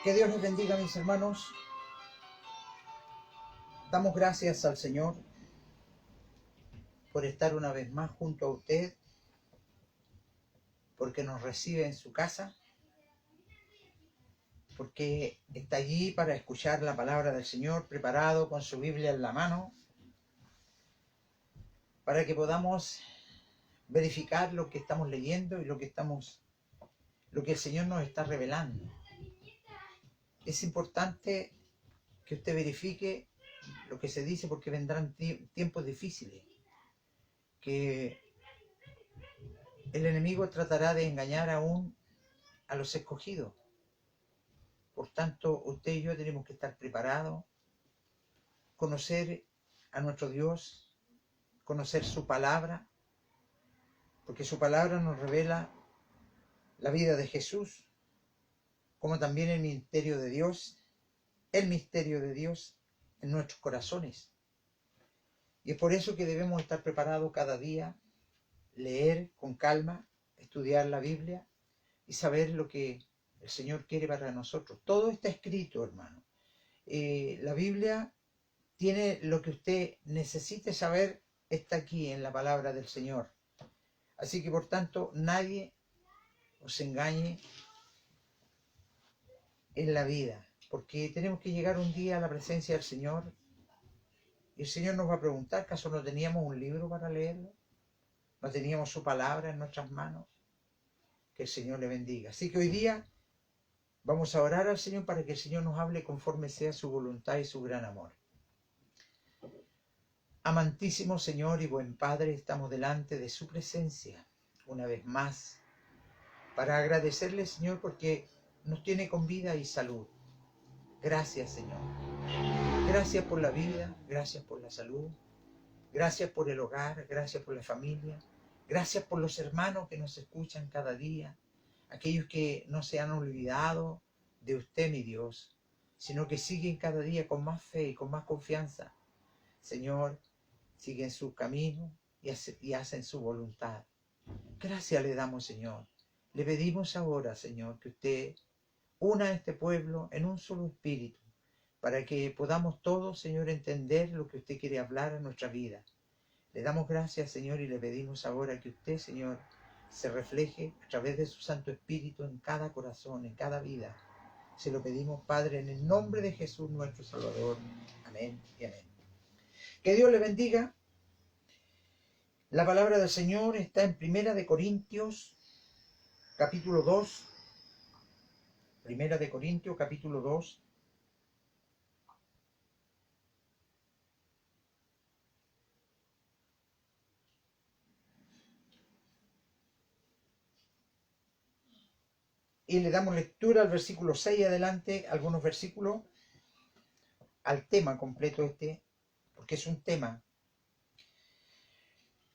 Que Dios les bendiga, mis hermanos. Damos gracias al Señor por estar una vez más junto a usted, porque nos recibe en su casa, porque está allí para escuchar la palabra del Señor, preparado con su Biblia en la mano, para que podamos verificar lo que estamos leyendo y lo que el Señor nos está revelando. Es importante que usted verifique lo que se dice, porque vendrán tiempos difíciles, que el enemigo tratará de engañar aún a los escogidos. Por tanto, usted y yo tenemos que estar preparados, conocer a nuestro Dios, conocer su palabra, porque su palabra nos revela la vida de Jesús, como también el misterio de Dios en nuestros corazones. Y es por eso que debemos estar preparados cada día, leer con calma, estudiar la Biblia y saber lo que el Señor quiere para nosotros. Todo está escrito, hermano. La Biblia tiene lo que usted necesite saber, está aquí en la palabra del Señor. Así que por tanto, nadie os engañe en la vida, porque tenemos que llegar un día a la presencia del Señor y el Señor nos va a preguntar: ¿acaso no teníamos un libro para leerlo? ¿No teníamos su palabra en nuestras manos? Que el Señor le bendiga. Así que hoy día vamos a orar al Señor para que el Señor nos hable conforme sea su voluntad y su gran amor. Amantísimo Señor y buen Padre, estamos delante de su presencia una vez más para agradecerle, Señor, porque nos tiene con vida y salud. Gracias, Señor. Gracias por la vida, gracias por la salud. Gracias por el hogar, gracias por la familia, gracias por los hermanos que nos escuchan cada día, aquellos que no se han olvidado de usted, mi Dios, sino que siguen cada día con más fe y con más confianza. Señor, siguen su camino y hacen su voluntad. Gracias le damos, Señor. Le pedimos ahora, Señor, que usted una a este pueblo en un solo espíritu, para que podamos todos, Señor, entender lo que usted quiere hablar en nuestra vida. Le damos gracias, Señor, y le pedimos ahora que usted, Señor, se refleje a través de su Santo Espíritu en cada corazón, en cada vida. Se lo pedimos, Padre, en el nombre de Jesús, nuestro Salvador. Amén y amén. Que Dios le bendiga. La palabra del Señor está en Primera de Corintios, capítulo 2. Primera de Corintios, capítulo 2. Y le damos lectura al versículo 6 adelante, algunos versículos, al tema completo porque es un tema.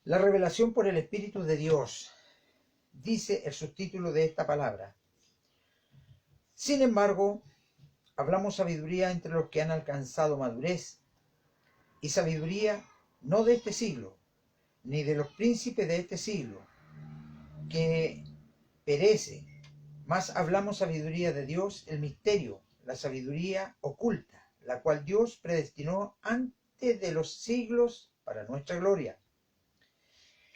La revelación por el Espíritu de Dios, dice el subtítulo de esta palabra. Sin embargo, hablamos sabiduría entre los que han alcanzado madurez, y sabiduría no de este siglo, ni de los príncipes de este siglo, que perece, mas hablamos sabiduría de Dios, el misterio, la sabiduría oculta, la cual Dios predestinó antes de los siglos para nuestra gloria,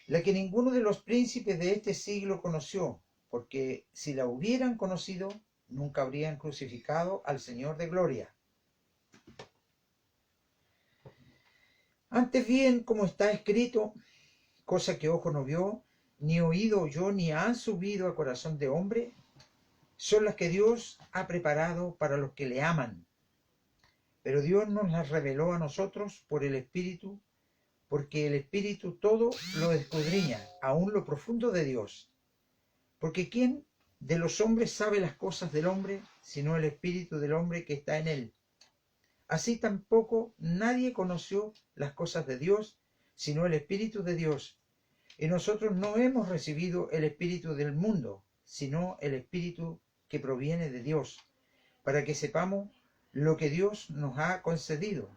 la que ninguno de los príncipes de este siglo conoció, porque si la hubieran conocido, nunca habrían crucificado al Señor de gloria. Antes bien, como está escrito, cosa que ojo no vio, ni oído oyó, ni ha subido a corazón de hombre, son las que Dios ha preparado para los que le aman. Pero Dios nos las reveló a nosotros por el Espíritu, porque el Espíritu todo lo escudriña, aún lo profundo de Dios. Porque ¿quién de los hombres sabe las cosas del hombre, sino el Espíritu del hombre que está en él? Así tampoco nadie conoció las cosas de Dios, sino el Espíritu de Dios. Y nosotros no hemos recibido el Espíritu del mundo, sino el Espíritu que proviene de Dios, para que sepamos lo que Dios nos ha concedido.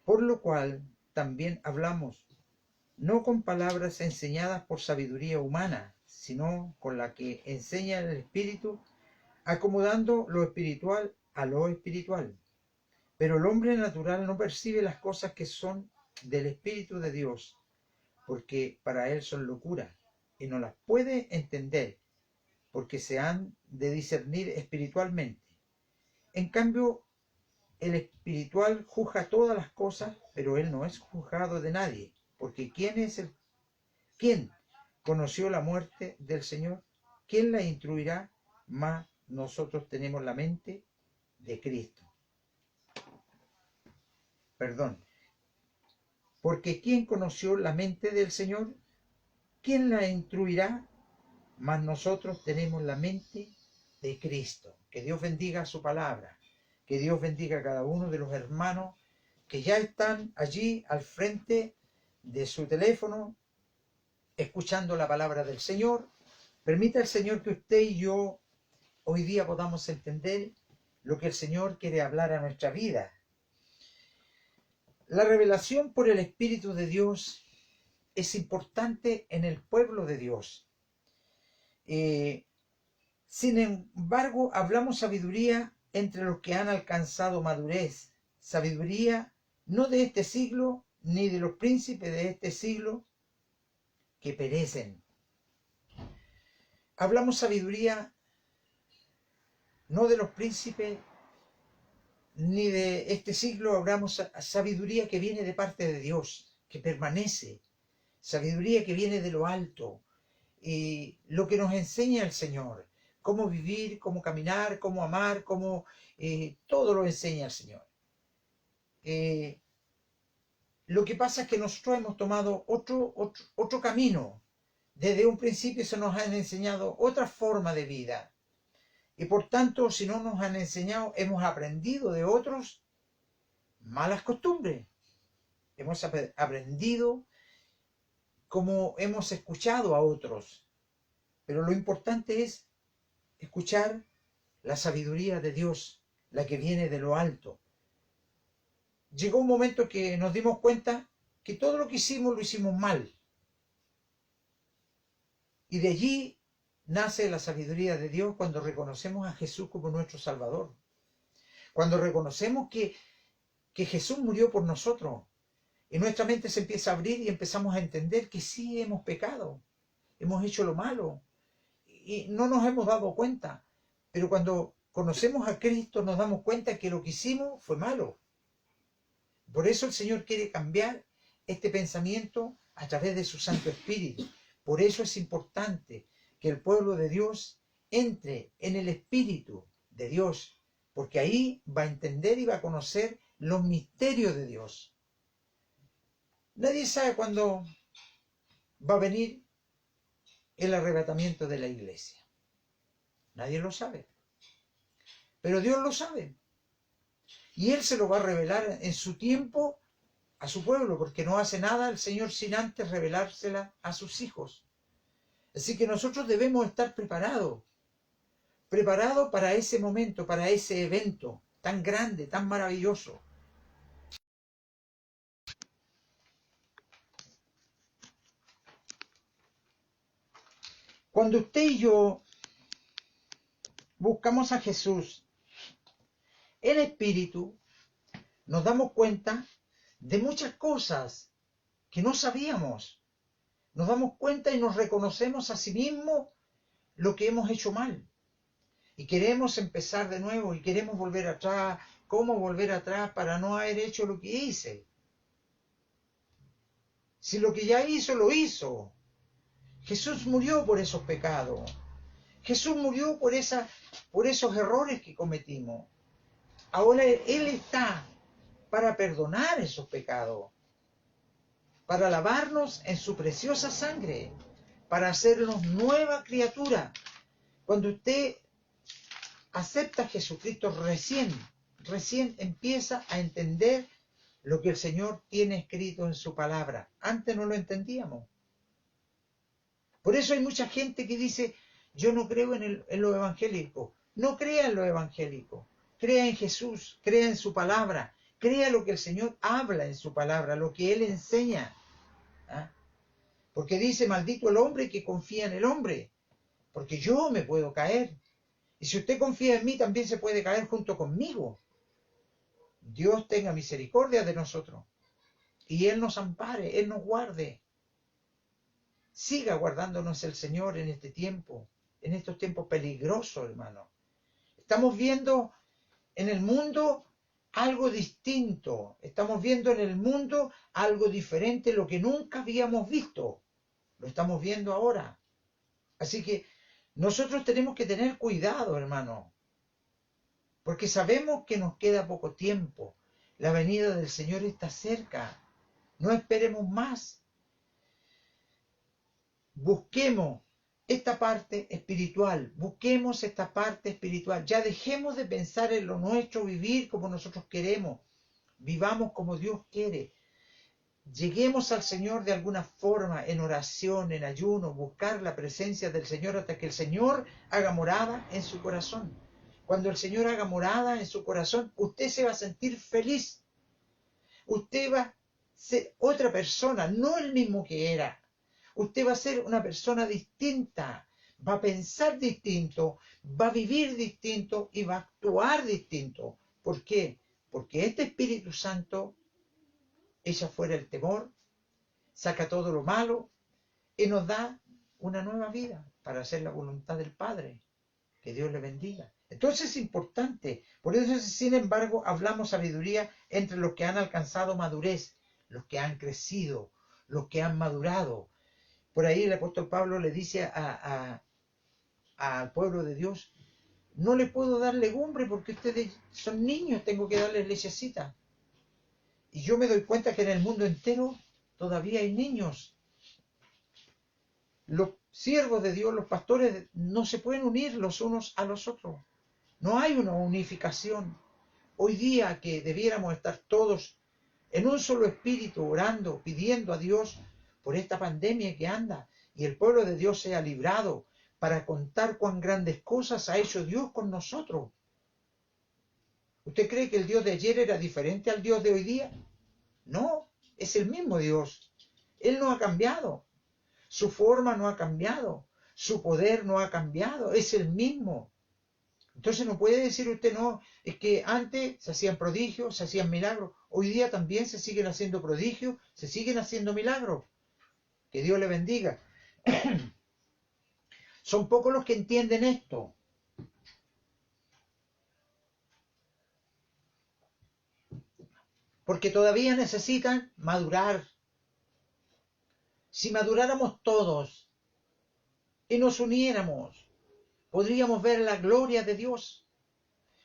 Por lo cual también hablamos, no con palabras enseñadas por sabiduría humana, sino con la que enseña el Espíritu, acomodando lo espiritual a lo espiritual. Pero el hombre natural no percibe las cosas que son del Espíritu de Dios, porque para él son locura, y no las puede entender, porque se han de discernir espiritualmente. En cambio, el espiritual juzga todas las cosas, pero él no es juzgado de nadie, porque ¿quién conoció la muerte del Señor? ¿Quién la instruirá? Mas nosotros tenemos la mente de Cristo. Porque ¿quién conoció la mente del Señor? ¿Quién la instruirá? Mas nosotros tenemos la mente de Cristo. Que Dios bendiga su palabra. Que Dios bendiga a cada uno de los hermanos que ya están allí al frente de su teléfono, escuchando la palabra del Señor. Permita el Señor que usted y yo hoy día podamos entender lo que el Señor quiere hablar a nuestra vida. La revelación por el Espíritu de Dios es importante en el pueblo de Dios. Sin embargo, hablamos sabiduría entre los que han alcanzado madurez, sabiduría no de este siglo, ni de los príncipes de este siglo que perecen. Hablamos sabiduría no de los príncipes, ni de este siglo, hablamos sabiduría que viene de parte de Dios, que permanece, sabiduría que viene de lo alto, y lo que nos enseña el Señor, cómo vivir, cómo caminar, cómo amar, cómo todo lo enseña el Señor. Lo que pasa es que nosotros hemos tomado otro camino. Desde un principio se nos han enseñado otra forma de vida. Y por tanto, si no nos han enseñado, hemos aprendido de otros malas costumbres. hemos aprendido como hemos escuchado a otros, pero lo importante es escuchar la sabiduría de Dios, la que viene de lo alto. Llegó un momento que nos dimos cuenta que todo lo que hicimos lo hicimos mal. Y de allí nace la sabiduría de Dios cuando reconocemos a Jesús como nuestro Salvador. Cuando reconocemos que Jesús murió por nosotros. Y nuestra mente se empieza a abrir y empezamos a entender que sí hemos pecado. Hemos hecho lo malo. Y no nos hemos dado cuenta. Pero cuando conocemos a Cristo nos damos cuenta que lo que hicimos fue malo. Por eso el Señor quiere cambiar este pensamiento a través de su Santo Espíritu. Por eso es importante que el pueblo de Dios entre en el Espíritu de Dios, porque ahí va a entender y va a conocer los misterios de Dios. Nadie sabe cuándo va a venir el arrebatamiento de la iglesia. Nadie lo sabe. Pero Dios lo sabe. Y Él se lo va a revelar en su tiempo a su pueblo, porque no hace nada el Señor sin antes revelársela a sus hijos. Así que nosotros debemos estar preparados para ese momento, para ese evento tan grande, tan maravilloso. Cuando usted y yo buscamos a Jesús en espíritu, nos damos cuenta de muchas cosas que no sabíamos. Nos damos cuenta y nos reconocemos a sí mismos lo que hemos hecho mal. Y queremos empezar de nuevo y queremos volver atrás. ¿Cómo volver atrás para no haber hecho lo que hice? Si lo que ya hizo, lo hizo. Jesús murió por esos pecados. Jesús murió por esos errores que cometimos. Ahora Él está para perdonar esos pecados, para lavarnos en su preciosa sangre, para hacernos nueva criatura. Cuando usted acepta a Jesucristo, recién empieza a entender lo que el Señor tiene escrito en su palabra. Antes no lo entendíamos. Por eso hay mucha gente que dice, yo no creo en lo evangélico. No crea en lo evangélico. Crea en Jesús, crea en su palabra, crea lo que el Señor habla en su palabra, lo que Él enseña. ¿Ah? Porque dice, maldito el hombre que confía en el hombre, porque yo me puedo caer. Y si usted confía en mí, también se puede caer junto conmigo. Dios tenga misericordia de nosotros. Y Él nos ampare, Él nos guarde. Siga guardándonos el Señor en este tiempo, en estos tiempos peligrosos, hermano. Estamos viendo en el mundo algo distinto. Estamos viendo en el mundo algo diferente, lo que nunca habíamos visto. Lo estamos viendo ahora. Así que nosotros tenemos que tener cuidado, hermano, porque sabemos que nos queda poco tiempo. La venida del Señor está cerca. No esperemos más. Busquemos esta parte espiritual. Busquemos esta parte espiritual. Ya dejemos de pensar en lo nuestro, vivir como nosotros queremos. Vivamos como Dios quiere. Lleguemos al Señor de alguna forma, en oración, en ayuno, buscar la presencia del Señor hasta que el Señor haga morada en su corazón. Cuando el Señor haga morada en su corazón, usted se va a sentir feliz. Usted va a ser otra persona, no el mismo que era. Usted va a ser una persona distinta, va a pensar distinto, va a vivir distinto y va a actuar distinto. ¿Por qué? Porque este Espíritu Santo echa fuera el temor, saca todo lo malo y nos da una nueva vida para hacer la voluntad del Padre. Que Dios le bendiga. Entonces es importante. Por eso, sin embargo, hablamos sabiduría entre los que han alcanzado madurez, los que han crecido, los que han madurado. Por ahí el apóstol Pablo le dice al pueblo de Dios, no les puedo dar legumbre porque ustedes son niños, tengo que darles lechecita. Y yo me doy cuenta que en el mundo entero todavía hay niños. Los siervos de Dios, los pastores, no se pueden unir los unos a los otros. No hay una unificación. Hoy día que debiéramos estar todos en un solo espíritu, orando, pidiendo a Dios por esta pandemia que anda, y el pueblo de Dios sea librado, para contar cuán grandes cosas ha hecho Dios con nosotros. ¿Usted cree que el Dios de ayer era diferente al Dios de hoy día? No, es el mismo Dios. Él no ha cambiado. Su forma no ha cambiado. Su poder no ha cambiado. Es el mismo. Entonces no puede decir usted, no, es que antes se hacían prodigios, se hacían milagros. Hoy día también se siguen haciendo prodigios, se siguen haciendo milagros. Que Dios le bendiga. Son pocos los que entienden esto. Porque todavía necesitan madurar. Si maduráramos todos y nos uniéramos, podríamos ver la gloria de Dios.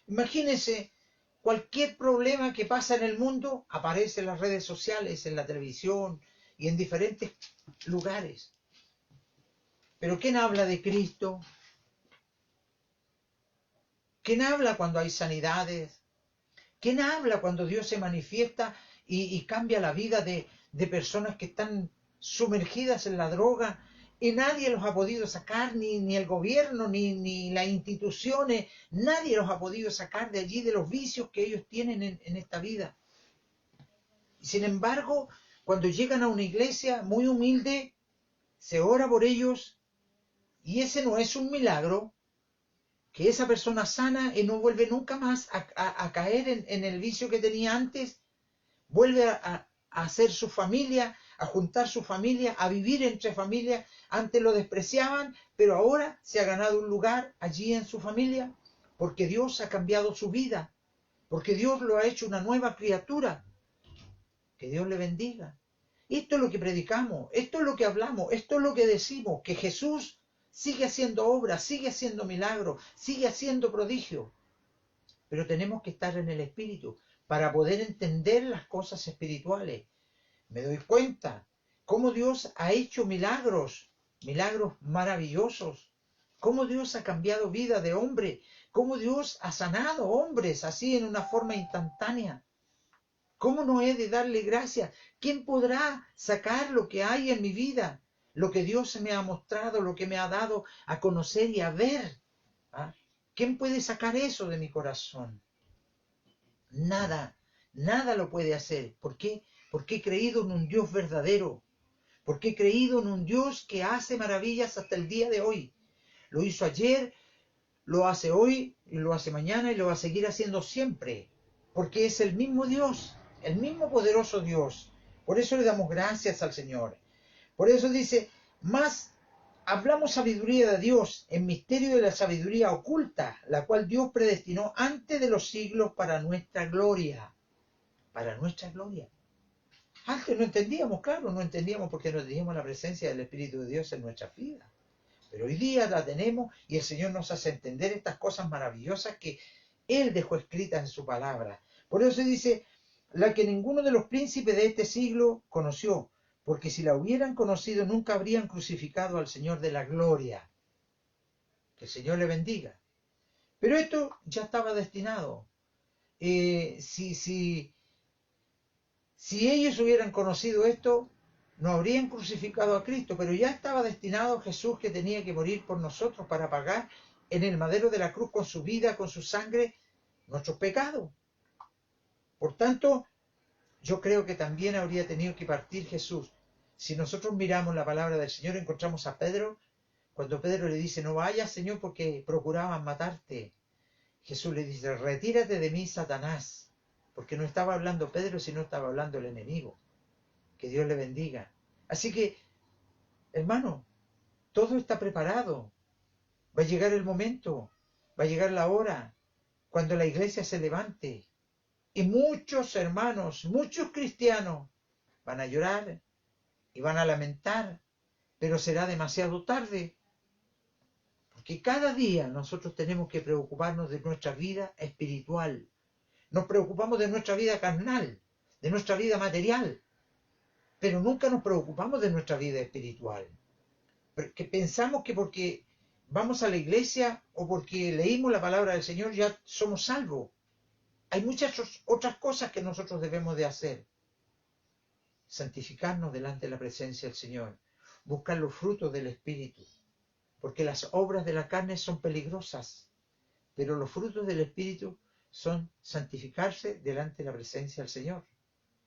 Imagínense, cualquier problema que pasa en el mundo aparece en las redes sociales, en la televisión y en diferentes lugares. Pero ¿quién habla de Cristo? ¿Quién habla cuando hay sanidades? ¿Quién habla cuando Dios se manifiesta y cambia la vida de personas que están sumergidas en la droga y nadie los ha podido sacar, ni el gobierno, ni las instituciones, nadie los ha podido sacar de allí, de los vicios que ellos tienen en esta vida? Y sin embargo, cuando llegan a una iglesia muy humilde, se ora por ellos y ese no es un milagro, que esa persona sana y no vuelve nunca más a caer en el vicio que tenía antes, vuelve a hacer su familia, a juntar su familia, a vivir entre familias. Antes lo despreciaban, pero ahora se ha ganado un lugar allí en su familia, porque Dios ha cambiado su vida, porque Dios lo ha hecho una nueva criatura. Que Dios le bendiga. Esto es lo que predicamos, esto es lo que hablamos, esto es lo que decimos, que Jesús sigue haciendo obras, sigue haciendo milagros, sigue haciendo prodigios. Pero tenemos que estar en el Espíritu para poder entender las cosas espirituales. Me doy cuenta cómo Dios ha hecho milagros, milagros maravillosos. Cómo Dios ha cambiado vida de hombre, cómo Dios ha sanado hombres así en una forma instantánea. ¿Cómo no he de darle gracias? ¿Quién podrá sacar lo que hay en mi vida? Lo que Dios me ha mostrado, lo que me ha dado a conocer y a ver. ¿Ah? ¿Quién puede sacar eso de mi corazón? Nada, nada lo puede hacer. ¿Por qué? Porque he creído en un Dios verdadero. Porque he creído en un Dios que hace maravillas hasta el día de hoy. Lo hizo ayer, lo hace hoy, y lo hace mañana y lo va a seguir haciendo siempre. Porque es el mismo Dios, el mismo poderoso Dios. Por eso le damos gracias al Señor. Por eso dice, más hablamos sabiduría de Dios, en misterio de la sabiduría oculta, la cual Dios predestinó antes de los siglos para nuestra gloria. Para nuestra gloria. Antes no entendíamos, claro, no entendíamos porque no teníamos la presencia del Espíritu de Dios en nuestras vidas. Pero hoy día la tenemos y el Señor nos hace entender estas cosas maravillosas que Él dejó escritas en su palabra. Por eso dice, la que ninguno de los príncipes de este siglo conoció, porque si la hubieran conocido nunca habrían crucificado al Señor de la gloria. Que el Señor le bendiga. Pero esto ya estaba destinado. Si ellos hubieran conocido esto, no habrían crucificado a Cristo, pero ya estaba destinado Jesús que tenía que morir por nosotros para pagar en el madero de la cruz con su vida, con su sangre, nuestros pecados. Por tanto, yo creo que también habría tenido que partir Jesús. Si nosotros miramos la palabra del Señor, encontramos a Pedro, cuando Pedro le dice, no vayas, Señor, porque procuraban matarte. Jesús le dice, retírate de mí, Satanás, porque no estaba hablando Pedro, sino estaba hablando el enemigo. Que Dios le bendiga. Así que, hermano, todo está preparado. Va a llegar el momento, va a llegar la hora, cuando la iglesia se levante. Y muchos hermanos, muchos cristianos van a llorar y van a lamentar, pero será demasiado tarde. Porque cada día nosotros tenemos que preocuparnos de nuestra vida espiritual. Nos preocupamos de nuestra vida carnal, de nuestra vida material, pero nunca nos preocupamos de nuestra vida espiritual. Porque pensamos que porque vamos a la iglesia o porque leímos la palabra del Señor ya somos salvos. Hay muchas otras cosas que nosotros debemos de hacer. santificarnos delante de la presencia del Señor, buscar los frutos del Espíritu, porque las obras de la carne son peligrosas, pero los frutos del Espíritu son santificarse delante de la presencia del Señor.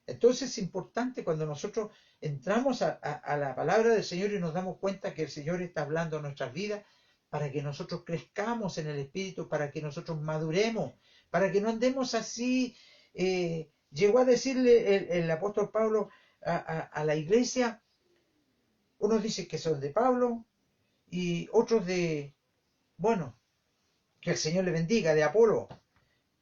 Entonces es importante cuando nosotros entramos a la palabra del Señor y nos damos cuenta que el Señor está hablando a nuestras vidas, para que nosotros crezcamos en el Espíritu, para que nosotros maduremos, para que no andemos así. Llegó a decirle el apóstol Pablo a la iglesia, unos dicen que son de Pablo y otros bueno, que el Señor le bendiga, de Apolo.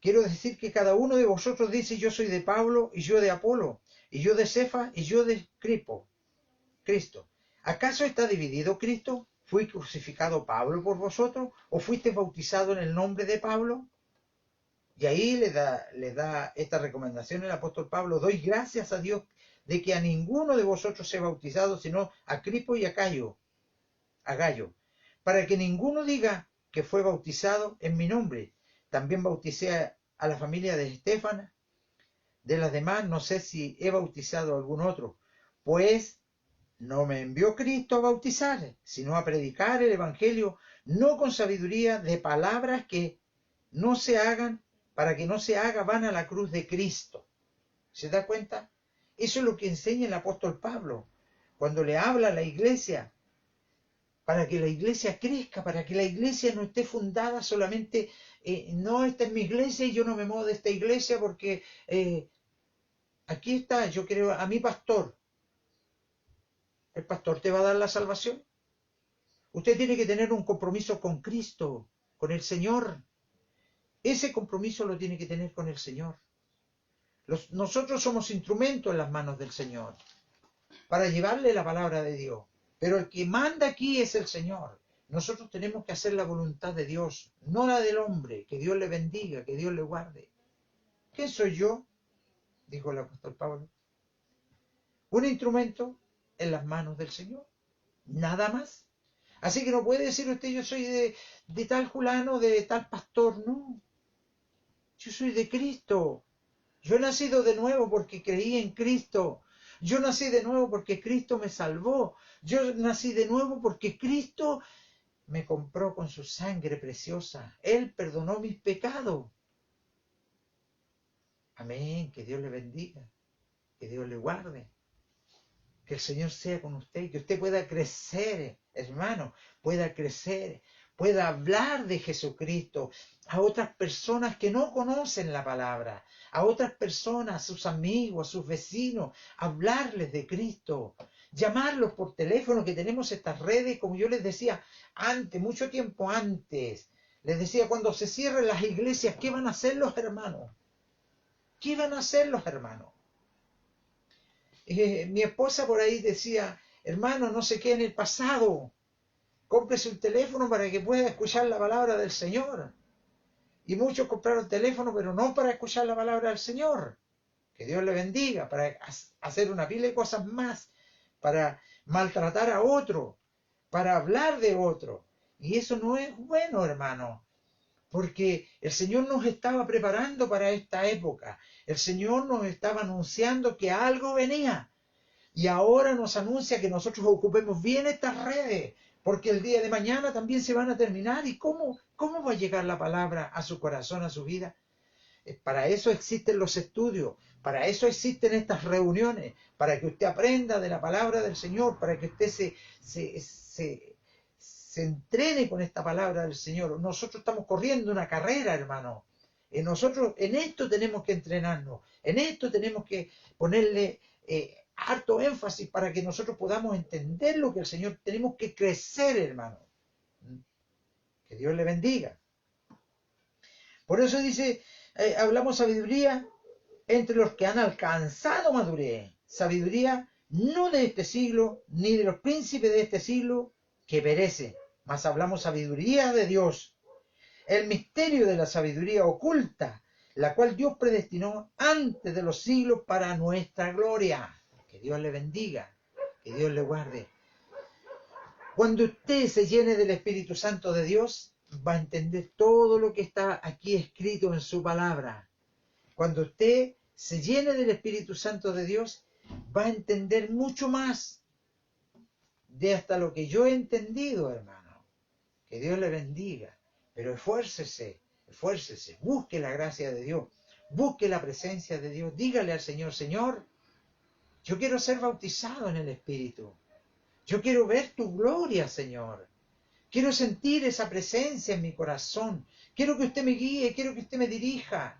Quiero decir que cada uno de vosotros dice: yo soy de Pablo, y yo de Apolo, y yo de Cefas, y yo de Cristo. ¿Acaso está dividido Cristo? ¿Fue crucificado Pablo por vosotros? ¿O fuiste bautizado en el nombre de Pablo? Y ahí le da esta recomendación el apóstol Pablo: doy gracias a Dios de que a ninguno de vosotros he bautizado, sino a Crispo y a Gallo, para que ninguno diga que fue bautizado en mi nombre. También bauticé a la familia de Estéfanas. De las demás no sé si he bautizado a algún otro, pues no me envió Cristo a bautizar, sino a predicar el Evangelio, no con sabiduría de palabras que no se hagan, para que no se haga vana la cruz de Cristo. ¿Se da cuenta? Eso es lo que enseña el apóstol Pablo cuando le habla a la iglesia, para que la iglesia crezca, para que la iglesia no esté fundada solamente, no, esta es mi iglesia y yo no me muevo de esta iglesia porque aquí está, yo creo a mi pastor. ¿El pastor te va a dar la salvación? Usted tiene que tener un compromiso con Cristo, con el Señor. Ese compromiso lo tiene que tener con el Señor. Nosotros somos instrumentos en las manos del Señor para llevarle la palabra de Dios. Pero el que manda aquí es el Señor. Nosotros tenemos que hacer la voluntad de Dios, no la del hombre. Que Dios le bendiga, que Dios le guarde. ¿Quién soy yo?, dijo el apóstol Pablo. Un instrumento en las manos del Señor. Nada más. Así que no puede decir usted: yo soy de tal fulano, de tal pastor. No. Yo soy de Cristo. Yo he nacido de nuevo porque creí en Cristo. Yo nací de nuevo porque Cristo me salvó. Yo nací de nuevo porque Cristo me compró con su sangre preciosa. Él perdonó mis pecados. Amén. Que Dios le bendiga. Que Dios le guarde. Que el Señor sea con usted. Que usted pueda crecer, hermano. Pueda crecer. Pueda hablar de Jesucristo a otras personas que no conocen la palabra, a otras personas, a sus amigos, a sus vecinos, hablarles de Cristo, llamarlos por teléfono, que tenemos estas redes, como yo les decía antes, mucho tiempo antes, les decía: cuando se cierren las iglesias, ¿qué van a hacer los hermanos? ¿Qué van a hacer los hermanos? Mi esposa por ahí decía: hermano, no se quede en el pasado. Cómprese un teléfono para que pueda escuchar la palabra del Señor. Y muchos compraron teléfono, pero no para escuchar la palabra del Señor. Que Dios le bendiga, para hacer una pila de cosas más, para maltratar a otro, para hablar de otro. Y eso no es bueno, hermano, porque el Señor nos estaba preparando para esta época. El Señor nos estaba anunciando que algo venía. Y ahora nos anuncia que nosotros ocupemos bien estas redes, porque el día de mañana también se van a terminar. ¿Y cómo va a llegar la palabra a su corazón, a su vida? Para eso existen los estudios, para eso existen estas reuniones, para que usted aprenda de la palabra del Señor, para que usted se entrene con esta palabra del Señor. Nosotros estamos corriendo una carrera, hermano. Nosotros en esto tenemos que entrenarnos, en esto tenemos que ponerle harto énfasis para que nosotros podamos entender lo que el Señor. Tenemos que crecer, hermano. Que Dios le bendiga. Por eso dice, hablamos sabiduría entre los que han alcanzado madurez. Sabiduría no de este siglo, ni de los príncipes de este siglo que perecen, mas hablamos sabiduría de Dios. El misterio de la sabiduría oculta, la cual Dios predestinó antes de los siglos para nuestra gloria. Que Dios le bendiga, que Dios le guarde. Cuando usted se llene del Espíritu Santo de Dios, va a entender todo lo que está aquí escrito en su palabra. Cuando usted se llene del Espíritu Santo de Dios, va a entender mucho más de hasta lo que yo he entendido, hermano. Que Dios le bendiga. Pero esfuércese, esfuércese, busque la gracia de Dios, busque la presencia de Dios. Dígale al Señor, Señor, yo quiero ser bautizado en el Espíritu. Yo quiero ver tu gloria, Señor. Quiero sentir esa presencia en mi corazón. Quiero que usted me guíe, quiero que usted me dirija.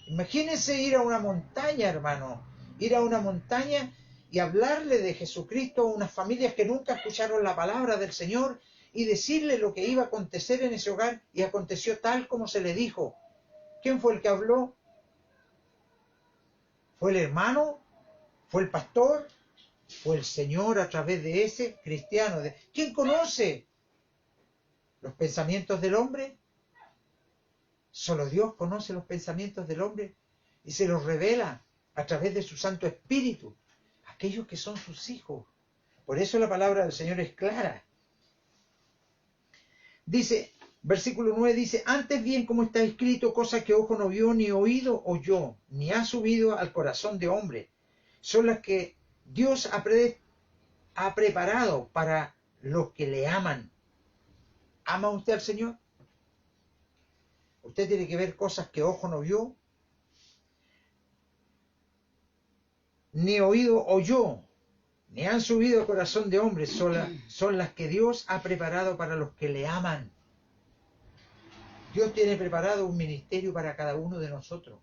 Imagínese ir a una montaña, hermano. Ir a una montaña y hablarle de Jesucristo a unas familias que nunca escucharon la palabra del Señor y decirle lo que iba a acontecer en ese hogar, y aconteció tal como se le dijo. ¿Quién fue el que habló? ¿Fue el hermano? ¿Fue el pastor? ¿Fue el Señor a través de ese cristiano? ¿Quién conoce los pensamientos del hombre? Solo Dios conoce los pensamientos del hombre y se los revela a través de su Santo Espíritu, aquellos que son sus hijos. Por eso la palabra del Señor es clara. Dice, versículo 9 dice, antes bien, como está escrito, cosa que ojo no vio, ni oído oyó, ni ha subido al corazón de hombre, son las que Dios ha preparado para los que le aman. ¿Ama usted al Señor? Usted tiene que ver cosas que ojo no vio, ni oído oyó, ni han subido al corazón de hombre, son las que Dios ha preparado para los que le aman. Dios tiene preparado un ministerio para cada uno de nosotros.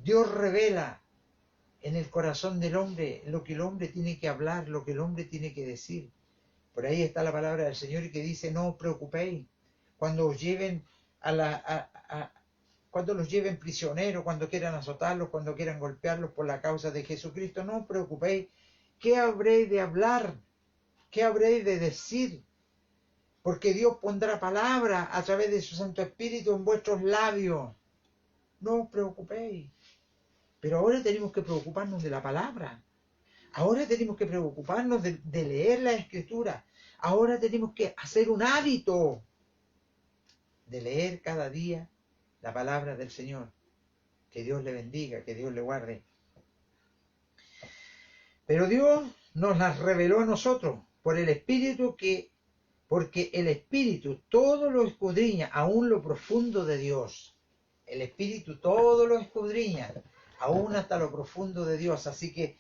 Dios revela en el corazón del hombre lo que el hombre tiene que hablar, lo que el hombre tiene que decir. Por ahí está la palabra del Señor que dice, no os preocupéis cuando os lleven cuando los lleven prisioneros, cuando quieran azotarlos, cuando quieran golpearlos por la causa de Jesucristo. No os preocupéis. ¿Qué habréis de hablar? ¿Qué habréis de decir? Porque Dios pondrá palabra a través de su Santo Espíritu en vuestros labios. No os preocupéis. Pero ahora tenemos que preocuparnos de la palabra. Ahora tenemos que preocuparnos de leer la Escritura. Ahora tenemos que hacer un hábito de leer cada día la palabra del Señor. Que Dios le bendiga, que Dios le guarde. Pero Dios nos las reveló a nosotros por el Espíritu, porque el Espíritu todo lo escudriña, aún lo profundo de Dios. El Espíritu todo lo escudriña, aún hasta lo profundo de Dios. Así que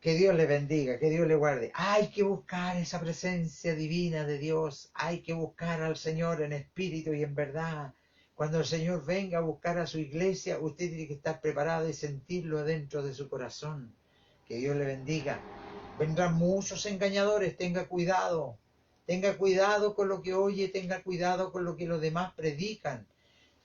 Dios le bendiga, que Dios le guarde. Hay que buscar esa presencia divina de Dios. Hay que buscar al Señor en espíritu y en verdad. Cuando el Señor venga a buscar a su iglesia, usted tiene que estar preparado y sentirlo dentro de su corazón. Que Dios le bendiga. Vendrán muchos engañadores, tenga cuidado. Tenga cuidado con lo que oye, tenga cuidado con lo que los demás predican.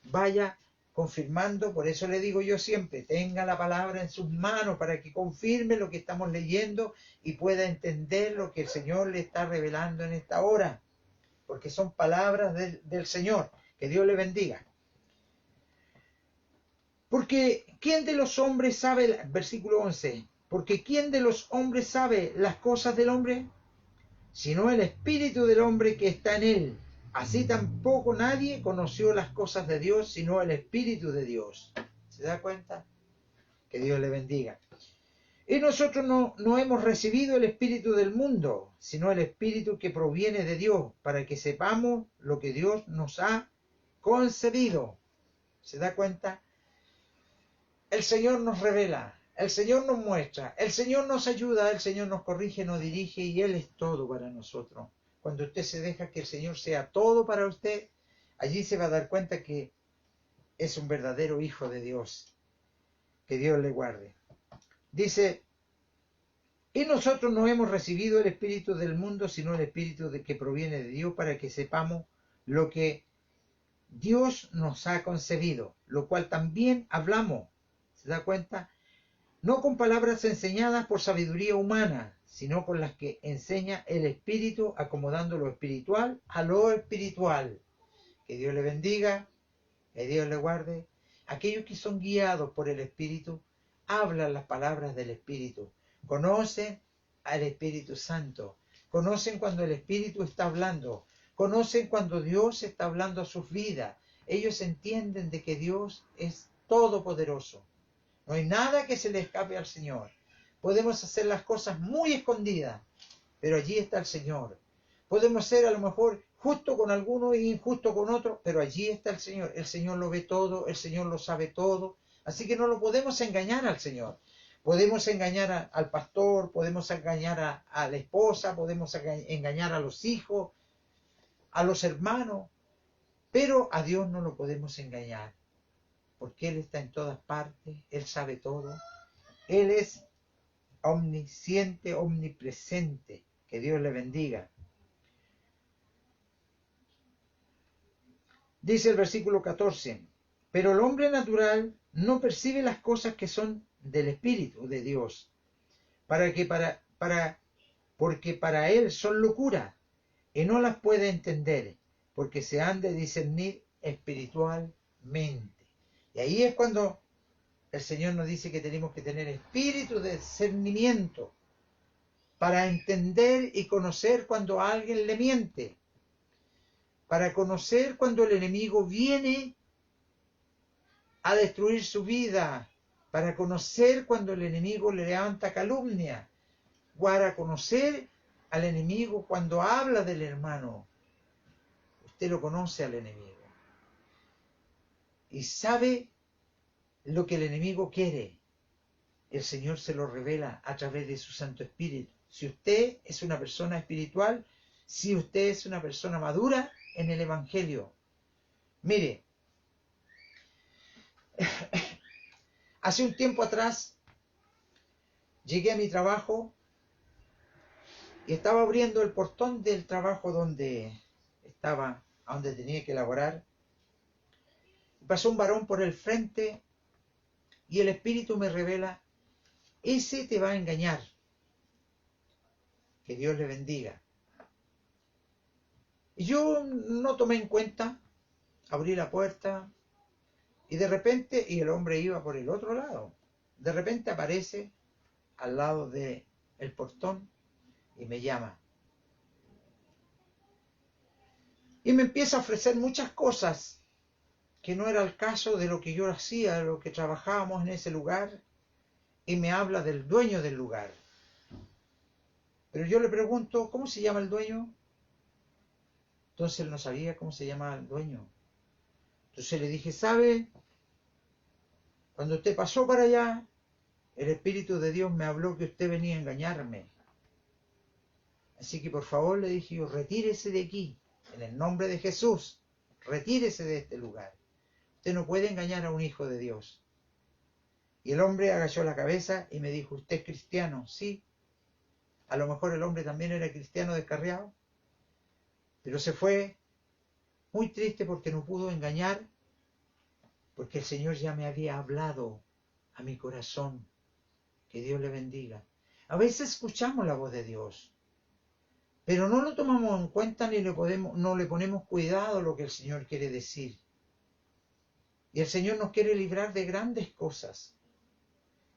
Vaya confirmando, por eso le digo yo siempre, tenga la palabra en sus manos para que confirme lo que estamos leyendo y pueda entender lo que el Señor le está revelando en esta hora, porque son palabras del Señor. Que Dios le bendiga. Porque ¿quién de los hombres sabe, versículo 11, porque ¿quién de los hombres sabe las cosas del hombre? Sino el espíritu del hombre que está en él. Así tampoco nadie conoció las cosas de Dios, sino el Espíritu de Dios. ¿Se da cuenta? Que Dios le bendiga. Y nosotros no hemos recibido el espíritu del mundo, sino el espíritu que proviene de Dios, para que sepamos lo que Dios nos ha concedido. ¿Se da cuenta? El Señor nos revela, el Señor nos muestra, el Señor nos ayuda, el Señor nos corrige, nos dirige, y Él es todo para nosotros. Cuando usted se deja que el Señor sea todo para usted, allí se va a dar cuenta que es un verdadero hijo de Dios. Que Dios le guarde. Dice, y nosotros no hemos recibido el espíritu del mundo, sino el espíritu que proviene de Dios, para que sepamos lo que Dios nos ha concebido, lo cual también hablamos. ¿Se da cuenta? No con palabras enseñadas por sabiduría humana, sino por las que enseña el Espíritu, acomodando lo espiritual a lo espiritual. Que Dios le bendiga, que Dios le guarde. Aquellos que son guiados por el Espíritu hablan las palabras del Espíritu, conocen al Espíritu Santo, conocen cuando el Espíritu está hablando, conocen cuando Dios está hablando a sus vidas. Ellos entienden de que Dios es todopoderoso. No hay nada que se le escape al Señor. Podemos hacer las cosas muy escondidas, pero allí está el Señor. Podemos ser a lo mejor justo con alguno e injusto con otro, pero allí está el Señor. El Señor lo ve todo, el Señor lo sabe todo. Así que no lo podemos engañar al Señor. Podemos engañar al pastor, podemos engañar a la esposa, podemos engañar a los hijos, a los hermanos, pero a Dios no lo podemos engañar, porque Él está en todas partes, Él sabe todo, Él es omnisciente, omnipresente. Que Dios le bendiga. Dice el versículo 14, pero el hombre natural no percibe las cosas que son del Espíritu de Dios, porque para él son locura, y no las puede entender, porque se han de discernir espiritualmente. Y ahí es cuando el Señor nos dice que tenemos que tener espíritu de discernimiento para entender y conocer cuando a alguien le miente, para conocer cuando el enemigo viene a destruir su vida, para conocer cuando el enemigo le levanta calumnia, para conocer al enemigo cuando habla del hermano. Usted lo conoce al enemigo y sabe lo que el enemigo quiere. El Señor se lo revela a través de su Santo Espíritu. Si usted es una persona espiritual, si usted es una persona madura en el Evangelio. Mire, hace un tiempo atrás llegué a mi trabajo y estaba abriendo el portón del trabajo donde estaba, a donde tenía que laborar. Pasó un varón por el frente y el Espíritu me revela: ese te va a engañar. Que Dios le bendiga. Y yo no tomé en cuenta, abrí la puerta y de repente, y el hombre iba por el otro lado, de repente aparece al lado del portón y me llama. Y me empieza a ofrecer muchas cosas que no era el caso de lo que yo hacía, de lo que trabajábamos en ese lugar, y me habla del dueño del lugar. Pero yo le pregunto, ¿cómo se llama el dueño? Entonces él no sabía cómo se llamaba el dueño. Entonces le dije, ¿sabe? Cuando usted pasó para allá, el Espíritu de Dios me habló que usted venía a engañarme. Así que por favor, le dije yo, retírese de aquí, en el nombre de Jesús, retírese de este lugar. Usted no puede engañar a un hijo de Dios. Y el hombre agachó la cabeza y me dijo, ¿usted es cristiano? Sí. A lo mejor el hombre también era cristiano descarriado, pero se fue muy triste porque no pudo engañar, porque el Señor ya me había hablado a mi corazón. Que Dios le bendiga. A veces escuchamos la voz de Dios, pero no lo tomamos en cuenta ni no le ponemos cuidado a lo que el Señor quiere decir. Y el Señor nos quiere librar de grandes cosas.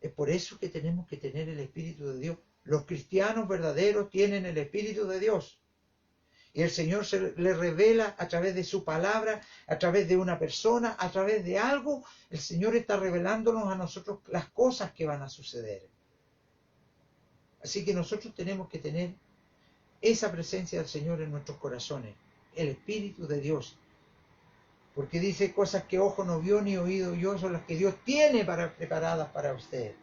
Es por eso que tenemos que tener el Espíritu de Dios. Los cristianos verdaderos tienen el Espíritu de Dios. Y el Señor se le revela a través de su palabra, a través de una persona, a través de algo. El Señor está revelándonos a nosotros las cosas que van a suceder. Así que nosotros tenemos que tener esa presencia del Señor en nuestros corazones, el Espíritu de Dios. Porque dice cosas que ojo no vio ni oído yo, son las que Dios tiene preparadas para usted.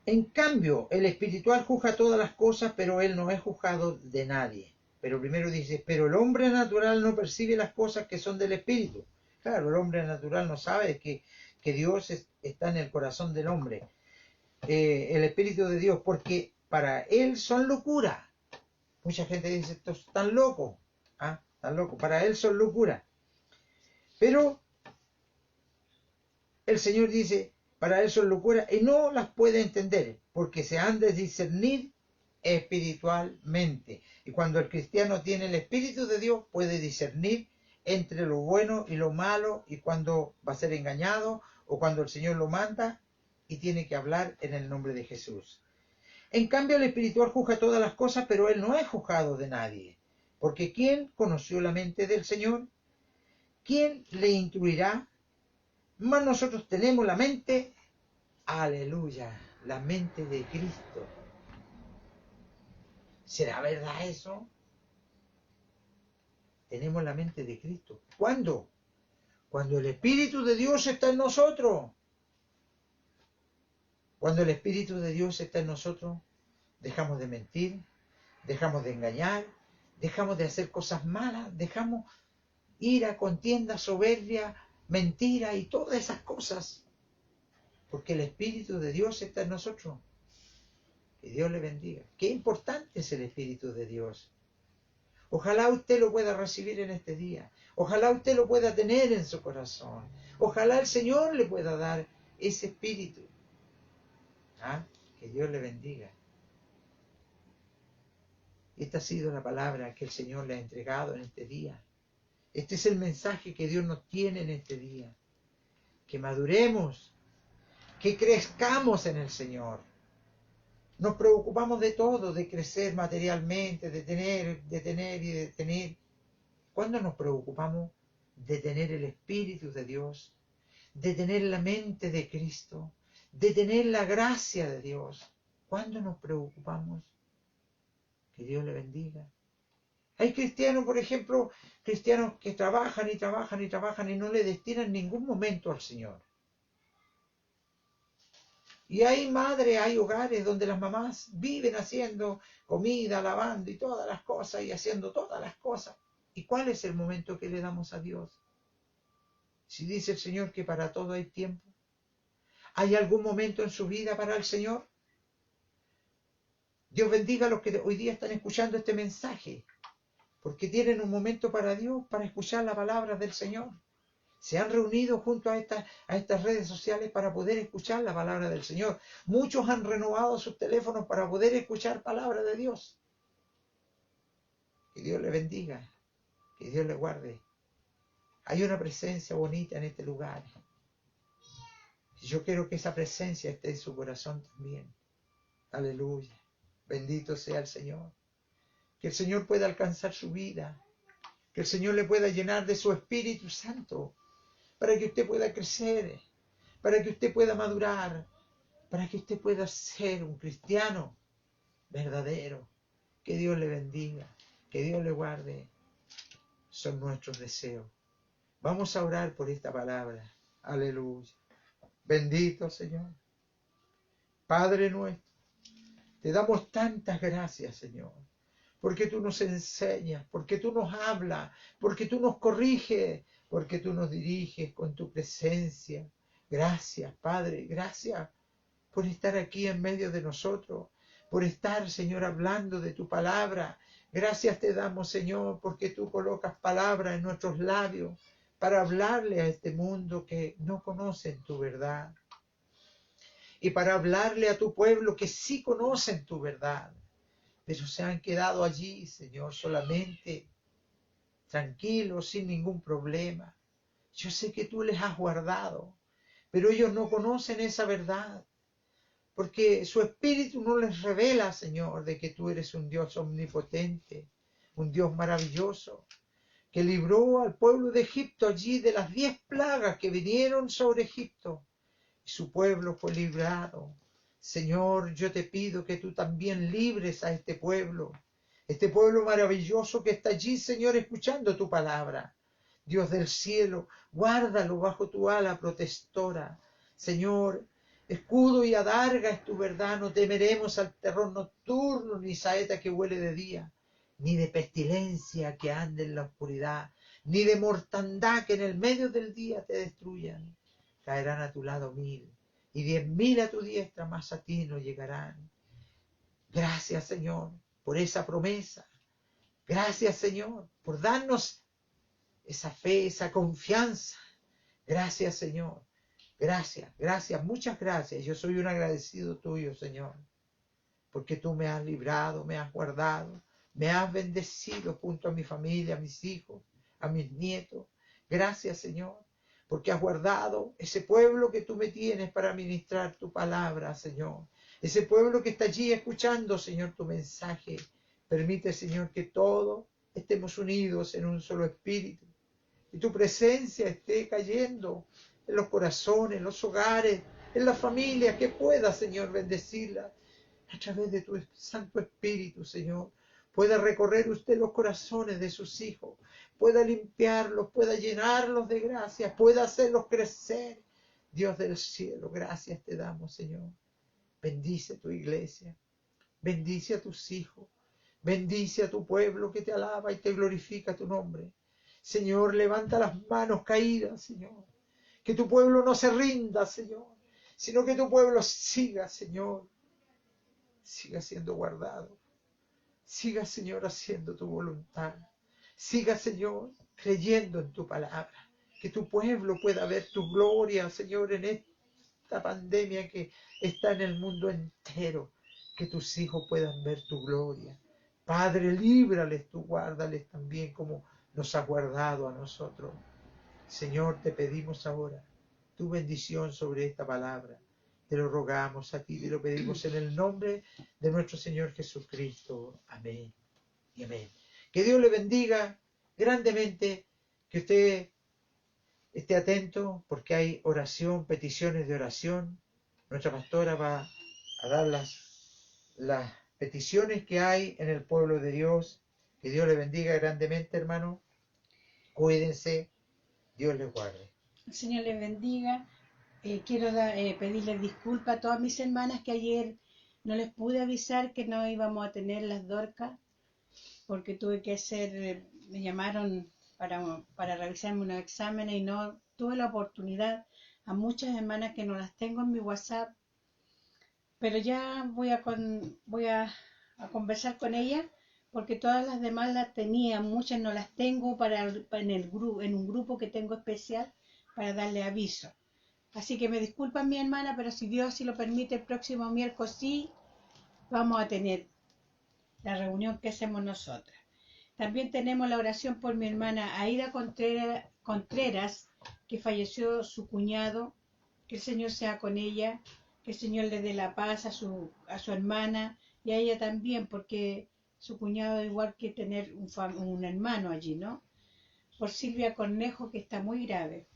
En cambio, el espiritual juzga todas las cosas, pero él no es juzgado de nadie. Pero primero dice, pero el hombre natural no percibe las cosas que son del Espíritu. Claro, el hombre natural no sabe que Dios está en el corazón del hombre. El Espíritu de Dios, porque para él son locura. Mucha gente dice, estos están locos. Están locos. Para él son locura. Pero el Señor dice, para él son locura y no las puede entender, porque se han de discernir espiritualmente. Y cuando el cristiano tiene el Espíritu de Dios, puede discernir entre lo bueno y lo malo, y cuando va a ser engañado, o cuando el Señor lo manda, y tiene que hablar en el nombre de Jesús. En cambio, el espiritual juzga todas las cosas, pero él no es juzgado de nadie. Porque ¿quién conoció la mente del Señor? ¿quién le instruirá? Mas nosotros tenemos la mente, aleluya, la mente de Cristo. ¿Será verdad eso? Tenemos la mente de Cristo. ¿Cuándo? Cuando el Espíritu de Dios está en nosotros. Cuando el Espíritu de Dios está en nosotros, dejamos de mentir, dejamos de engañar, dejamos de hacer cosas malas, dejamos ira, contienda, soberbia, mentira y todas esas cosas. Porque el Espíritu de Dios está en nosotros. Que Dios le bendiga. Qué importante es el Espíritu de Dios. Ojalá usted lo pueda recibir en este día. Ojalá usted lo pueda tener en su corazón. Ojalá el Señor le pueda dar ese Espíritu. ¿Ah? Que Dios le bendiga. Esta ha sido la palabra que el Señor le ha entregado en este día. Este es el mensaje que Dios nos tiene en este día. Que maduremos, que crezcamos en el Señor. Nos preocupamos de todo, de crecer materialmente, de tener. ¿Cuándo nos preocupamos de tener el Espíritu de Dios, de tener la mente de Cristo, de tener la gracia de Dios? ¿Cuándo nos preocupamos? Que Dios le bendiga. Hay cristianos, por ejemplo, cristianos que trabajan y trabajan y trabajan y no le destinan ningún momento al Señor. Y hay madres, hay hogares donde las mamás viven haciendo comida, lavando y todas las cosas y haciendo todas las cosas. ¿Y cuál es el momento que le damos a Dios? Si dice el Señor que para todo hay tiempo. ¿Hay algún momento en su vida para el Señor? Dios bendiga a los que hoy día están escuchando este mensaje, porque tienen un momento para Dios, para escuchar la palabra del Señor. Se han reunido junto a estas redes sociales para poder escuchar la palabra del Señor. Muchos han renovado sus teléfonos para poder escuchar palabra de Dios. Que Dios le bendiga, que Dios le guarde. Hay una presencia bonita en este lugar. Y yo quiero que esa presencia esté en su corazón también. Aleluya. Bendito sea el Señor. Que el Señor pueda alcanzar su vida. Que el Señor le pueda llenar de su Espíritu Santo. Para que usted pueda crecer. Para que usted pueda madurar. Para que usted pueda ser un cristiano verdadero. Que Dios le bendiga. Que Dios le guarde. Son nuestros deseos. Vamos a orar por esta palabra. Aleluya. Bendito Señor. Padre nuestro. Te damos tantas gracias, Señor, porque tú nos enseñas, porque tú nos hablas, porque tú nos corriges, porque tú nos diriges con tu presencia. Gracias, Padre, gracias por estar aquí en medio de nosotros, por estar, Señor, hablando de tu palabra. Gracias te damos, Señor, porque tú colocas palabras en nuestros labios para hablarle a este mundo que no conocen tu verdad. Y para hablarle a tu pueblo que sí conocen tu verdad, pero se han quedado allí, Señor, solamente tranquilos, sin ningún problema. Yo sé que tú les has guardado, pero ellos no conocen esa verdad, porque su espíritu no les revela, Señor, de que tú eres un Dios omnipotente, un Dios maravilloso, que libró al pueblo de Egipto allí de las 10 plagas que vinieron sobre Egipto. Su pueblo fue librado. Señor, yo te pido que tú también libres a este pueblo maravilloso que está allí, Señor, escuchando tu palabra. Dios del cielo, guárdalo bajo tu ala protectora. Señor, escudo y adarga es tu verdad, no temeremos al terror nocturno, ni saeta que huele de día, ni de pestilencia que ande en la oscuridad, ni de mortandad que en el medio del día te destruyan. Caerán a tu lado 1000 y 10.000 a tu diestra, mas a ti no llegarán. Gracias, Señor, por esa promesa. Gracias, Señor, por darnos esa fe, esa confianza. Gracias, Señor. Gracias, muchas gracias. Yo soy un agradecido tuyo, Señor, porque tú me has librado, me has guardado, me has bendecido junto a mi familia, a mis hijos, a mis nietos. Gracias, Señor, porque has guardado ese pueblo que tú me tienes para ministrar tu palabra, Señor. Ese pueblo que está allí escuchando, Señor, tu mensaje. Permite, Señor, que todos estemos unidos en un solo espíritu. y tu presencia esté cayendo en los corazones, en los hogares, en las familias, que pueda, Señor, bendecirla a través de tu Santo Espíritu, Señor. Pueda recorrer usted los corazones de sus hijos, pueda limpiarlos, pueda llenarlos de gracia, pueda hacerlos crecer. Dios del cielo, gracias te damos, Señor. Bendice tu iglesia, bendice a tus hijos, bendice a tu pueblo que te alaba y te glorifica tu nombre. Señor, levanta las manos caídas, Señor. Que tu pueblo no se rinda, Señor, sino que tu pueblo siga, Señor, siga siendo guardado. Siga, Señor, haciendo tu voluntad. Siga, Señor, creyendo en tu palabra. Que tu pueblo pueda ver tu gloria, Señor, en esta pandemia que está en el mundo entero. Que tus hijos puedan ver tu gloria. Padre, líbrales, tú guárdales también como nos has guardado a nosotros. Señor, te pedimos ahora tu bendición sobre esta palabra. Te lo rogamos a ti, te lo pedimos en el nombre de nuestro Señor Jesucristo. Amén y amén. Que Dios le bendiga grandemente, que usted esté atento porque hay oración, peticiones de oración. Nuestra pastora va a dar las peticiones que hay en el pueblo de Dios. Que Dios le bendiga grandemente, hermano. Cuídense. Dios les guarde. El Señor les bendiga. Quiero pedirles disculpas a todas mis hermanas que ayer no les pude avisar que no íbamos a tener las Dorcas, porque tuve que hacer, me llamaron para realizarme unos exámenes y no tuve la oportunidad. A muchas hermanas que no las tengo en mi WhatsApp, pero ya voy a conversar con ellas, porque todas las demás las tenía, muchas no las tengo en un grupo que tengo especial para darle aviso. Así que me disculpan mi hermana, pero si Dios así lo permite, el próximo miércoles sí vamos a tener la reunión que hacemos nosotras. También tenemos la oración por mi hermana Aida Contreras, que falleció su cuñado. Que el Señor sea con ella, que el Señor le dé la paz a su hermana y a ella también, porque su cuñado es igual que tener un hermano allí, ¿no? Por Silvia Cornejo, que está muy grave.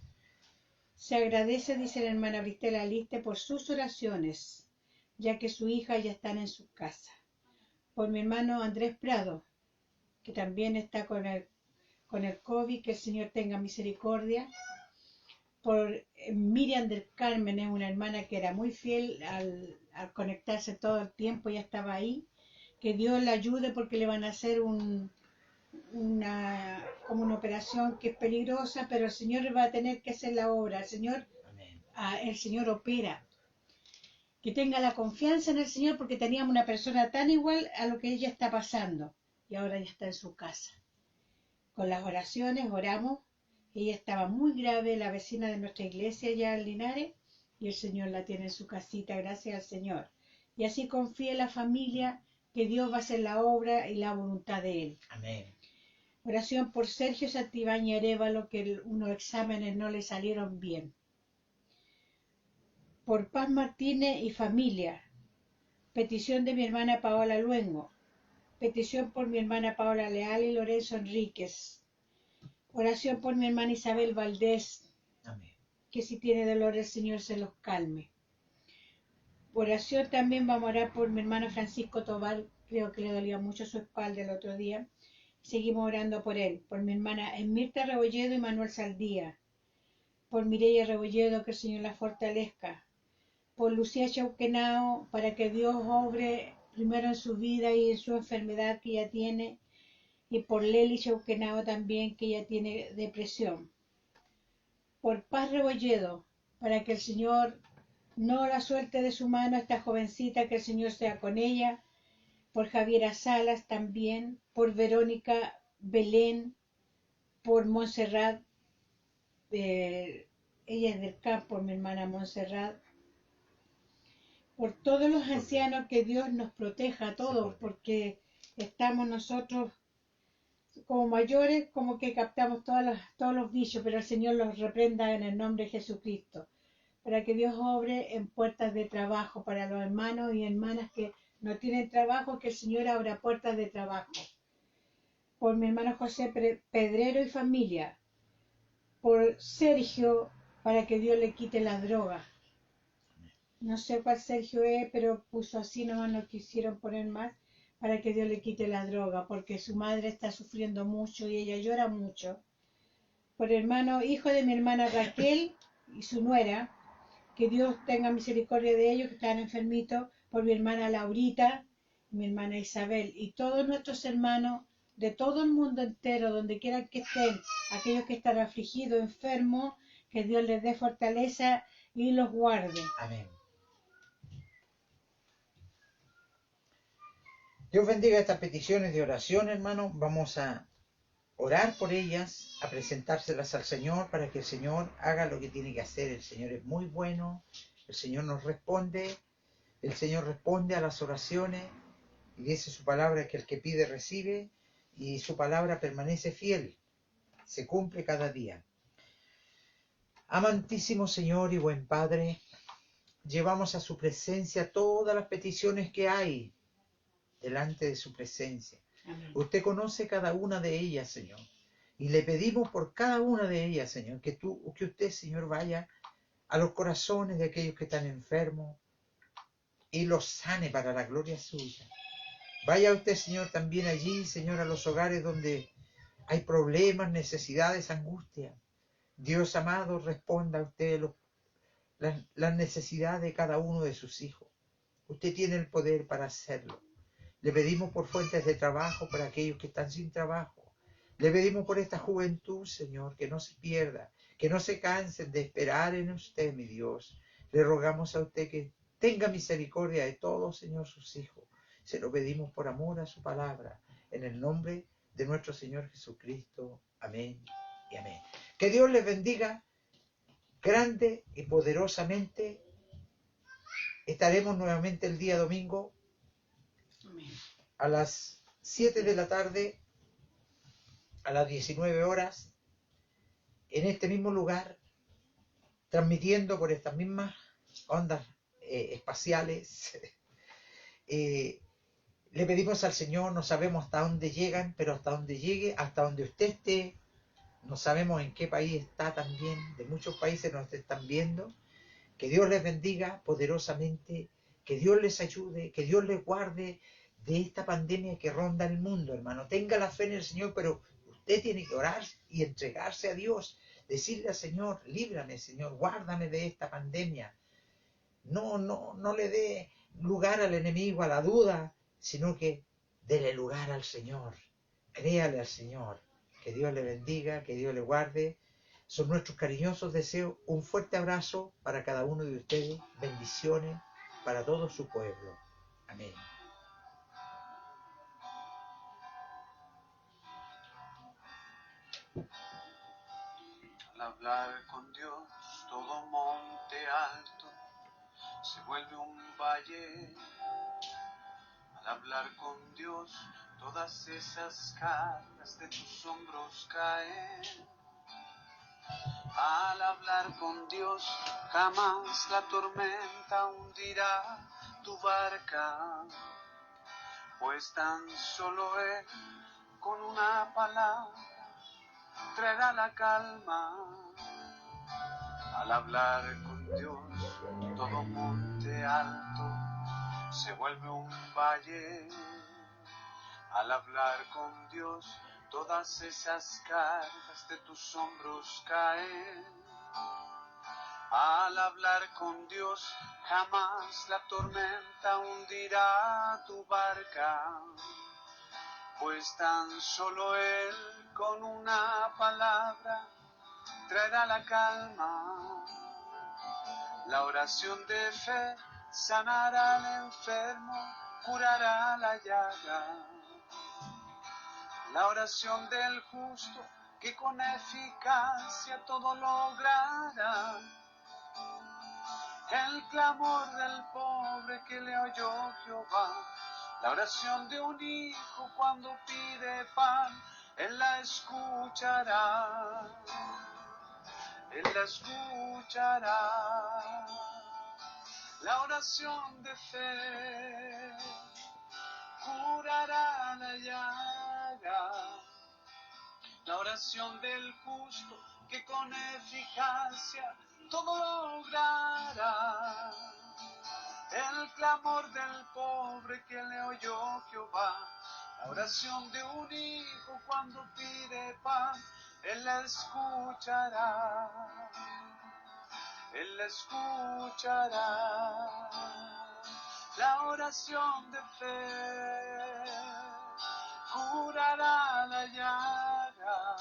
Se agradece, dice la hermana Bristela Aliste, por sus oraciones, ya que su hija ya está en su casa. Por mi hermano Andrés Prado, que también está con el COVID, que el Señor tenga misericordia. Por Miriam del Carmen, es una hermana que era muy fiel al conectarse todo el tiempo, ya estaba ahí. Que Dios la ayude porque le van a hacer como una operación que es peligrosa, pero el Señor va a tener que hacer la obra. El Señor opera. Que tenga la confianza en el Señor, porque teníamos una persona tan igual a lo que ella está pasando y ahora ya está en su casa. Con las oraciones oramos. Ella estaba muy grave, la vecina de nuestra iglesia allá en Linares, y el Señor la tiene en su casita, gracias al Señor. Y así confía en la familia que Dios va a hacer la obra y la voluntad de Él. Amén. Oración por Sergio Santibáñez Arévalo, que unos exámenes no le salieron bien. Por Paz Martínez y familia. Petición de mi hermana Paola Luengo. Petición por mi hermana Paola Leal y Lorenzo Enríquez. Oración por mi hermana Isabel Valdés. Amén. Que si tiene dolor el Señor se los calme. Oración también vamos a orar por mi hermano Francisco Tobar, creo que le dolía mucho su espalda el otro día. Seguimos orando por él. Por mi hermana Mirta Rebolledo y Manuel Saldía. Por Mireia Rebolledo, que el Señor la fortalezca. Por Lucía Chauquenao, para que Dios obre primero en su vida y en su enfermedad que ella tiene. Y por Leli Chauquenao también, que ella tiene depresión. Por Paz Rebolledo, para que el Señor no la suelte de su mano a esta jovencita, que el Señor sea con ella. Por Javiera Salas también, por Verónica Belén, por Montserrat, ella es del campo, mi hermana Montserrat. Por todos los ancianos, que Dios nos proteja a todos, porque estamos nosotros como mayores, como que captamos todos los vicios, pero el Señor los reprenda en el nombre de Jesucristo, para que Dios obre en puertas de trabajo para los hermanos y hermanas que no tienen trabajo, que el Señor abra puertas de trabajo. Por mi hermano José Pedrero y familia, por Sergio para que Dios le quite la droga. No sé cuál Sergio es, pero puso así, nomás no quisieron poner más, para que Dios le quite la droga, porque su madre está sufriendo mucho y ella llora mucho. Por hermano, hijo de mi hermana Raquel y su nuera, que Dios tenga misericordia de ellos, que están enfermitos, por mi hermana Laurita, mi hermana Isabel, y todos nuestros hermanos de todo el mundo entero, donde quieran que estén, aquellos que están afligidos, enfermos, que Dios les dé fortaleza y los guarde. Amén. Dios bendiga estas peticiones de oración, hermano. Vamos a orar por ellas, a presentárselas al Señor para que el Señor haga lo que tiene que hacer. El Señor es muy bueno, el Señor nos responde, el Señor responde a las oraciones y dice su palabra que el que pide recibe y su palabra permanece fiel, se cumple cada día. Amantísimo Señor y buen Padre, llevamos a su presencia todas las peticiones que hay delante de su presencia. Amén. Usted conoce cada una de ellas, Señor. Y le pedimos por cada una de ellas, Señor, que usted, Señor, vaya a los corazones de aquellos que están enfermos y los sane para la gloria suya. Vaya usted, Señor, también allí, Señor, a los hogares donde hay problemas, necesidades, angustia. Dios amado, responda a usted las necesidades de cada uno de sus hijos. Usted tiene el poder para hacerlo. Le pedimos por fuentes de trabajo para aquellos que están sin trabajo. Le pedimos por esta juventud, Señor, que no se pierda, que no se cansen de esperar en usted, mi Dios. Le rogamos a usted que tenga misericordia de todos, Señor, sus hijos. Se lo pedimos por amor a su palabra, en el nombre de nuestro Señor Jesucristo. Amén y amén. Que Dios les bendiga grande y poderosamente. Estaremos nuevamente el día domingo Amén. a las 7 de la tarde, a las 19 horas, en este mismo lugar, transmitiendo por estas mismas ondas espaciales. Le pedimos al Señor, no sabemos hasta dónde llegan, pero hasta donde llegue, hasta donde usted esté, no sabemos en qué país está también, de muchos países nos están viendo. Que Dios les bendiga poderosamente, que Dios les ayude, que Dios les guarde de esta pandemia que ronda el mundo, hermano. Tenga la fe en el Señor, pero usted tiene que orar y entregarse a Dios, decirle al Señor, líbrame, Señor, guárdame de esta pandemia. No le dé lugar al enemigo, a la duda, sino que dele lugar al Señor. Créale al Señor. Que Dios le bendiga, que Dios le guarde. Son nuestros cariñosos deseos. Un fuerte abrazo para cada uno de ustedes. Bendiciones para todo su pueblo. Amén. Al hablar con Dios, todo monte alto se vuelve un valle. Al hablar con Dios, todas esas cargas de tus hombros caen. Al hablar con Dios, jamás la tormenta hundirá tu barca, pues tan solo Él, con una palabra, traerá la calma. Al hablar con Dios, todo monte alto se vuelve un valle. Al hablar con Dios, todas esas cargas de tus hombros caen. Al hablar con Dios, jamás la tormenta hundirá tu barca, pues tan solo Él, con una palabra, traerá la calma. La oración de fe sanará al enfermo, curará la llaga. La oración del justo que con eficacia todo logrará. El clamor del pobre que le oyó Jehová. La oración de un hijo cuando pide pan, Él la escuchará. Él la escuchará. La oración de fe curará la llaga. La oración del justo que con eficacia todo logrará. El clamor del pobre que le oyó Jehová, la oración de un hijo cuando pide pan, Él la escuchará, Él la escuchará. La oración de fe curará la llaga,